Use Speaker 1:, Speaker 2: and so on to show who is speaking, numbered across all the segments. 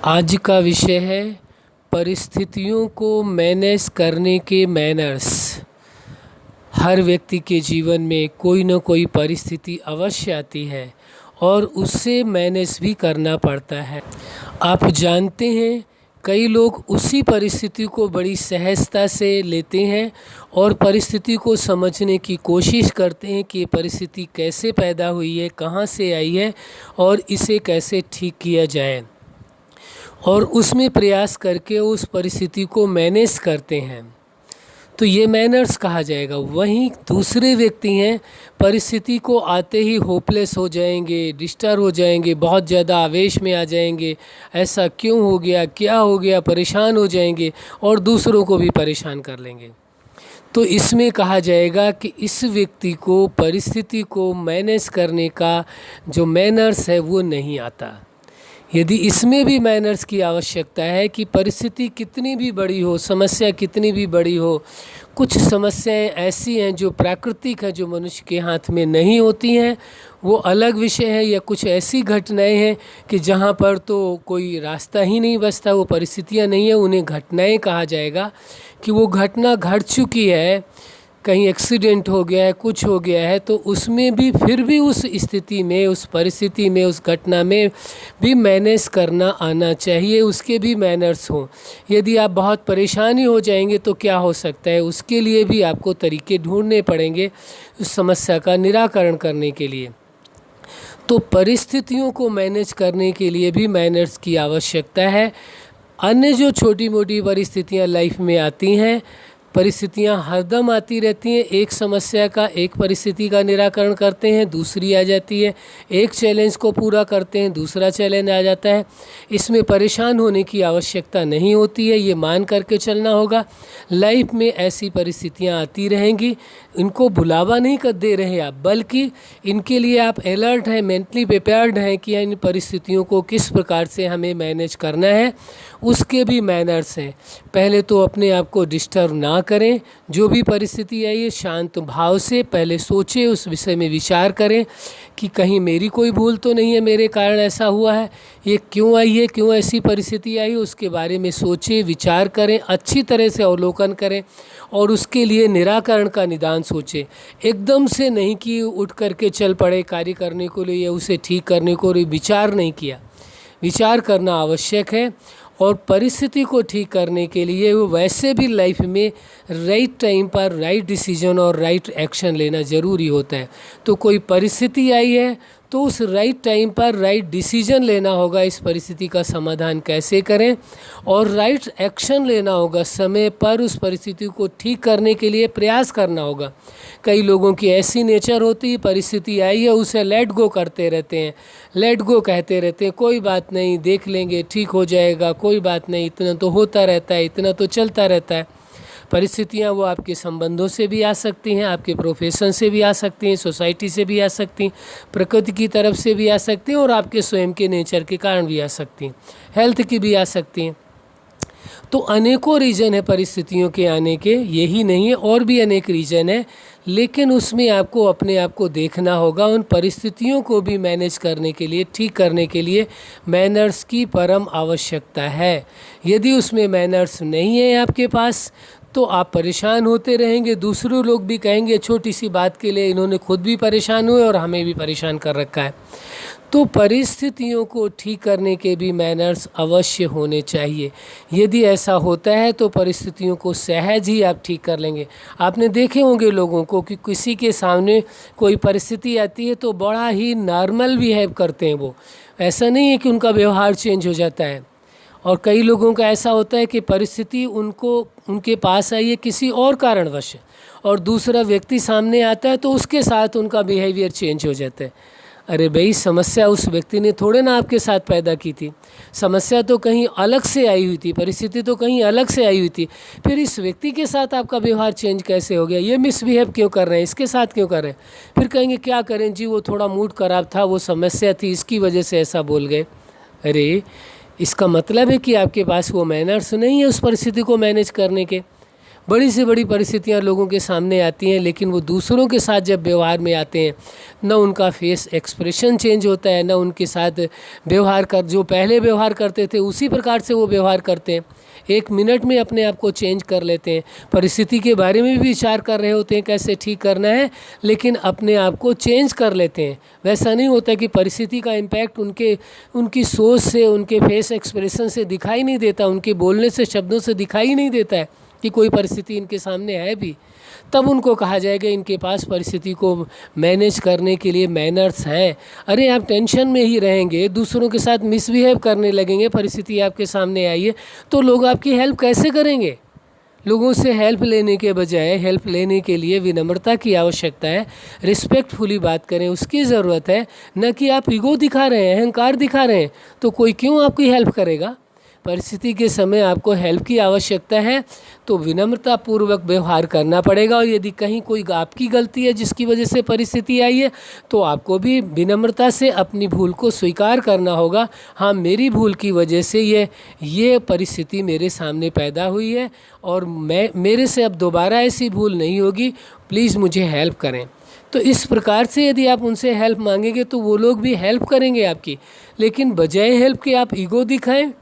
Speaker 1: आज का विषय है परिस्थितियों को मैनेज करने के मैनर्स। हर व्यक्ति के जीवन में कोई न कोई परिस्थिति अवश्य आती है और उससे मैनेज भी करना पड़ता है। आप जानते हैं, कई लोग उसी परिस्थिति को बड़ी सहजता से लेते हैं और परिस्थिति को समझने की कोशिश करते हैं कि ये परिस्थिति कैसे पैदा हुई है, कहाँ से आई है और इसे कैसे ठीक किया जाए, और उसमें प्रयास करके उस परिस्थिति को मैनेज करते हैं। तो ये मैनर्स कहा जाएगा। वहीं दूसरे व्यक्ति हैं, परिस्थिति को आते ही होपलेस हो जाएंगे, डिस्टर्ब हो जाएंगे, बहुत ज़्यादा आवेश में आ जाएंगे, ऐसा क्यों हो गया, क्या हो गया, परेशान हो जाएंगे और दूसरों को भी परेशान कर लेंगे। तो इसमें कहा जाएगा कि इस व्यक्ति को परिस्थिति को मैनेज करने का जो मैनर्स है वो नहीं आता। यदि इसमें भी मैनर्स की आवश्यकता है कि परिस्थिति कितनी भी बड़ी हो, समस्या कितनी भी बड़ी हो, कुछ समस्याएं ऐसी हैं जो प्राकृतिक है, जो मनुष्य के हाथ में नहीं होती हैं, वो अलग विषय है। या कुछ ऐसी घटनाएं हैं कि जहां पर तो कोई रास्ता ही नहीं बचता, वो परिस्थितियां नहीं है, उन्हें घटनाएं कहा जाएगा कि वो घटना घट चुकी है, कहीं एक्सीडेंट हो गया है, कुछ हो गया है, तो उसमें भी फिर भी उस स्थिति में, उस परिस्थिति में, उस घटना में भी मैनेज करना आना चाहिए, उसके भी मैनर्स हों। यदि आप बहुत परेशानी हो जाएंगे तो क्या हो सकता है, उसके लिए भी आपको तरीके ढूंढने पड़ेंगे उस समस्या का निराकरण करने के लिए। तो परिस्थितियों को मैनेज करने के लिए भी मैनर्स की आवश्यकता है। अन्य जो छोटी मोटी परिस्थितियाँ लाइफ में आती हैं, परिस्थितियाँ हरदम आती रहती हैं। एक समस्या का, एक परिस्थिति का निराकरण करते हैं, दूसरी आ जाती है। एक चैलेंज को पूरा करते हैं, दूसरा चैलेंज आ जाता है। इसमें परेशान होने की आवश्यकता नहीं होती है, ये मान करके चलना होगा। लाइफ में ऐसी परिस्थितियाँ आती रहेंगी, इनको बुलावा नहीं कर दे रहे आप, बल्कि इनके लिए आप अलर्ट हैं, मेंटली प्रिपेयर्ड हैं कि इन परिस्थितियों को किस प्रकार से हमें मैनेज करना है। उसके भी मैनर्स हैं। पहले तो अपने आप को डिस्टर्ब ना करें, जो भी परिस्थिति आई है शांत भाव से पहले सोचें, उस विषय में विचार करें कि कहीं मेरी कोई भूल तो नहीं है, मेरे कारण ऐसा हुआ है, ये क्यों आई है, क्यों ऐसी परिस्थिति आई है, उसके बारे में सोचें, विचार करें, अच्छी तरह से अवलोकन करें और उसके लिए निराकरण का निदान सोचें। एकदम से नहीं कि उठ करके चल पड़े कार्य करने को लिए, उसे ठीक करने को लिए विचार नहीं किया। विचार करना आवश्यक है और परिस्थिति को ठीक करने के लिए वो वैसे भी लाइफ में राइट टाइम पर राइट डिसीजन और राइट एक्शन लेना ज़रूरी होता है। तो कोई परिस्थिति आई है तो उस राइट टाइम पर राइट डिसीजन लेना होगा, इस परिस्थिति का समाधान कैसे करें, और राइट एक्शन लेना होगा, समय पर उस परिस्थिति को ठीक करने के लिए प्रयास करना होगा। कई लोगों की ऐसी नेचर होती है, परिस्थिति आई है उसे लेट गो करते रहते हैं, लेट गो कहते रहते हैं, कोई बात नहीं, देख लेंगे, ठीक हो जाएगा, कोई बात नहीं, इतना तो होता रहता है, इतना तो चलता रहता है। परिस्थितियाँ वो आपके संबंधों से भी आ सकती हैं, आपके प्रोफेशन से भी आ सकती हैं, सोसाइटी से भी आ सकती हैं, प्रकृति की तरफ से भी आ सकती हैं और आपके स्वयं के नेचर के कारण भी आ सकती हैं, हेल्थ की भी आ सकती हैं। तो अनेकों रीज़न है परिस्थितियों के आने के, यही नहीं है, और भी अनेक रीज़न है, लेकिन उसमें आपको अपने आप को देखना होगा। उन परिस्थितियों को भी मैनेज करने के लिए, ठीक करने के लिए मैनर्स की परम आवश्यकता है। यदि उसमें मैनर्स नहीं है आपके पास तो आप परेशान होते रहेंगे, दूसरे लोग भी कहेंगे छोटी सी बात के लिए इन्होंने खुद भी परेशान हुए और हमें भी परेशान कर रखा है। तो परिस्थितियों को ठीक करने के भी मैनर्स अवश्य होने चाहिए। यदि ऐसा होता है तो परिस्थितियों को सहज ही आप ठीक कर लेंगे। आपने देखे होंगे लोगों को कि किसी के सामने कोई परिस्थिति आती है तो बड़ा ही नॉर्मल बिहेव करते हैं वो, ऐसा नहीं है कि उनका व्यवहार चेंज हो जाता है। और कई लोगों का ऐसा होता है कि परिस्थिति उनके पास आई है किसी और कारणवश, और दूसरा व्यक्ति सामने आता है तो उसके साथ उनका बिहेवियर चेंज हो जाता है। अरे भाई, समस्या उस व्यक्ति ने थोड़े ना आपके साथ पैदा की थी, समस्या तो कहीं अलग से आई हुई थी, परिस्थिति तो कहीं अलग से आई हुई थी, फिर इस व्यक्ति के साथ आपका व्यवहार चेंज कैसे हो गया, ये मिसबिहेव क्यों कर रहे हैं, इसके साथ क्यों कर रहे हैं। फिर कहेंगे क्या करें जी, वो थोड़ा मूड खराब था, वो समस्या थी, इसकी वजह से ऐसा बोल गए। अरे, इसका मतलब है कि आपके पास वो मैनर्स नहीं है उस परिस्थिति को मैनेज करने के। बड़ी से बड़ी परिस्थितियाँ लोगों के सामने आती हैं, लेकिन वो दूसरों के साथ जब व्यवहार में आते हैं न उनका फेस एक्सप्रेशन चेंज होता है, न उनके साथ व्यवहार कर जो पहले व्यवहार करते थे उसी प्रकार से वो व्यवहार करते हैं। 1 मिनट में अपने आप को चेंज कर लेते हैं, परिस्थिति के बारे में भी विचार कर रहे होते हैं कैसे ठीक करना है, लेकिन अपने आप को चेंज कर लेते हैं। वैसा नहीं होता कि परिस्थिति का इम्पैक्ट उनकी सोच से, उनके फेस एक्सप्रेशन से दिखाई नहीं देता, उनके बोलने से, शब्दों से दिखाई नहीं देता है कि कोई परिस्थिति इनके सामने है भी। तब उनको कहा जाएगा इनके पास परिस्थिति को मैनेज करने के लिए मैनर्स हैं। अरे आप टेंशन में ही रहेंगे, दूसरों के साथ मिसबिहेव करने लगेंगे, परिस्थिति आपके सामने आई है तो लोग आपकी हेल्प कैसे करेंगे? लोगों से हेल्प लेने के बजाय हेल्प लेने के लिए विनम्रता की आवश्यकता है, रिस्पेक्टफुली बात करें उसकी ज़रूरत है, न कि आप ईगो दिखा रहे हैं, अहंकार दिखा रहे हैं तो कोई क्यों आपकी हेल्प करेगा? परिस्थिति के समय आपको हेल्प की आवश्यकता है तो विनम्रतापूर्वक व्यवहार करना पड़ेगा, और यदि कहीं कोई आपकी गलती है जिसकी वजह से परिस्थिति आई है तो आपको भी विनम्रता से अपनी भूल को स्वीकार करना होगा। हाँ, मेरी भूल की वजह से ये परिस्थिति मेरे सामने पैदा हुई है और मेरे से अब दोबारा ऐसी भूल नहीं होगी, प्लीज़ मुझे हेल्प करें। तो इस प्रकार से यदि आप उनसे हेल्प मांगेंगे तो वो लोग भी हेल्प करेंगे आपकी, लेकिन बजाय हेल्प के आप ईगो दिखाएं,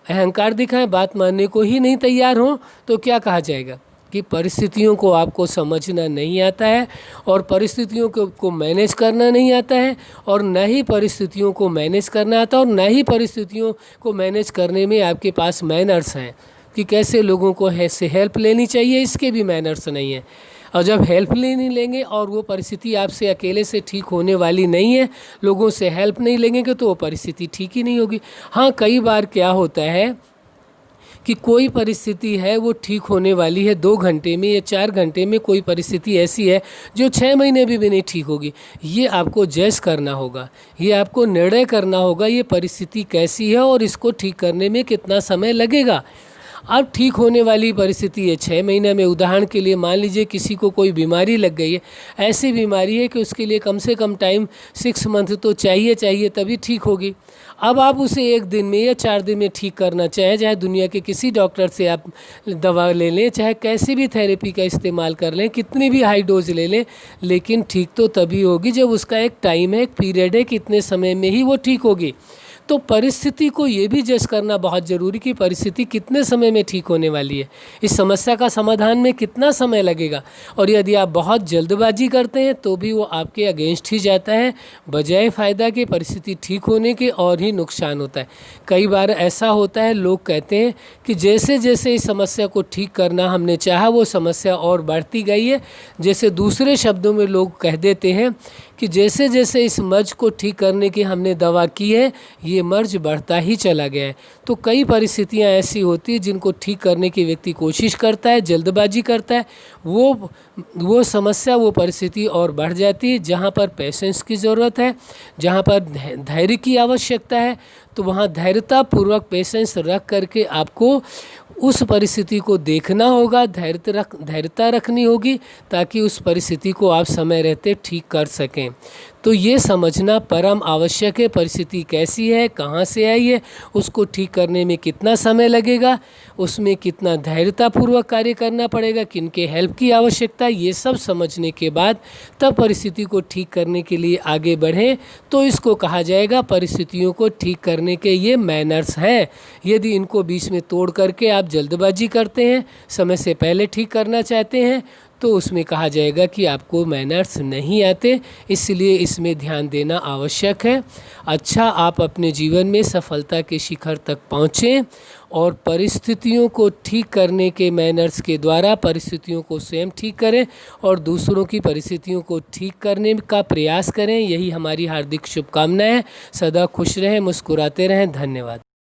Speaker 1: अहंकार दिखाएं, बात मानने को ही नहीं तैयार हों तो क्या कहा जाएगा कि परिस्थितियों को आपको समझना नहीं आता है और परिस्थितियों को मैनेज करना नहीं आता है, और न ही परिस्थितियों को मैनेज करना आता और न ही परिस्थितियों को मैनेज करने में आपके पास मैनर्स हैं कि कैसे लोगों को से हेल्प लेनी चाहिए, इसके भी मैनर्स नहीं है। और जब हेल्प नहीं लेंगे और वो परिस्थिति आपसे अकेले से ठीक होने वाली नहीं है, लोगों से हेल्प नहीं लेंगे तो वो परिस्थिति ठीक ही नहीं होगी। हाँ, कई बार क्या होता है कि कोई परिस्थिति है वो ठीक होने वाली है 2 घंटे में या 4 घंटे में, कोई परिस्थिति ऐसी है जो 6 महीने भी नहीं ठीक होगी। ये आपको जज करना होगा, ये आपको निर्णय करना होगा ये परिस्थिति कैसी है और इसको ठीक करने में कितना समय लगेगा। अब ठीक होने वाली परिस्थिति है 6 महीने में, उदाहरण के लिए मान लीजिए किसी को कोई बीमारी लग गई है, ऐसी बीमारी है कि उसके लिए कम से कम टाइम 6 मंथ तो चाहिए तभी ठीक होगी। अब आप उसे 1 दिन में या 4 दिन में ठीक करना चाहे दुनिया के किसी डॉक्टर से आप दवा ले लें, चाहे कैसी भी थेरेपी का इस्तेमाल कर लें, कितनी भी हाई डोज ले लें, लेकिन ठीक तो तभी होगी जब उसका एक टाइम है, एक पीरियड है, कितने समय में ही वो ठीक होगी। तो परिस्थिति को ये भी जज करना बहुत ज़रूरी कि परिस्थिति कितने समय में ठीक होने वाली है, इस समस्या का समाधान में कितना समय लगेगा। और यदि आप बहुत जल्दबाजी करते हैं तो भी वो आपके अगेंस्ट ही जाता है, बजाय फ़ायदा के परिस्थिति ठीक होने के और ही नुकसान होता है। कई बार ऐसा होता है, लोग कहते हैं कि जैसे जैसे इस समस्या को ठीक करना हमने चाहा वो समस्या और बढ़ती गई है। जैसे दूसरे शब्दों में लोग कह देते हैं कि जैसे जैसे इस मर्ज को ठीक करने की हमने दवा की है ये मर्ज बढ़ता ही चला गया है। तो कई परिस्थितियां ऐसी होती हैं जिनको ठीक करने की व्यक्ति कोशिश करता है, जल्दबाजी करता है, वो समस्या, वो परिस्थिति और बढ़ जाती है। जहाँ पर पेशेंस की ज़रूरत है, जहाँ पर धैर्य की आवश्यकता है, तो वहाँ धैर्यतापूर्वक पेशेंस रख करके आपको उस परिस्थिति को देखना होगा, धैर्यता रखनी होगी ताकि उस परिस्थिति को आप समय रहते ठीक कर सकें। तो ये समझना परम आवश्यक है, परिस्थिति कैसी है, कहाँ से आई है, उसको ठीक करने में कितना समय लगेगा, उसमें कितना धैर्यतापूर्वक कार्य करना पड़ेगा, किनके हेल्प की आवश्यकता, ये सब समझने के बाद तब परिस्थिति को ठीक करने के लिए आगे बढ़ें। तो इसको कहा जाएगा परिस्थितियों को ठीक करने के ये मैनर्स हैं। यदि इनको बीच में तोड़ करके आप जल्दबाजी करते हैं, समय से पहले ठीक करना चाहते हैं, तो उसमें कहा जाएगा कि आपको मैनर्स नहीं आते, इसलिए इसमें ध्यान देना आवश्यक है। अच्छा, आप अपने जीवन में सफलता के शिखर तक पहुँचें और परिस्थितियों को ठीक करने के मैनर्स के द्वारा परिस्थितियों को स्वयं ठीक करें और दूसरों की परिस्थितियों को ठीक करने का प्रयास करें। यही हमारी हार्दिक शुभकामनाएं है। सदा खुश रहें, मुस्कुराते रहें। धन्यवाद।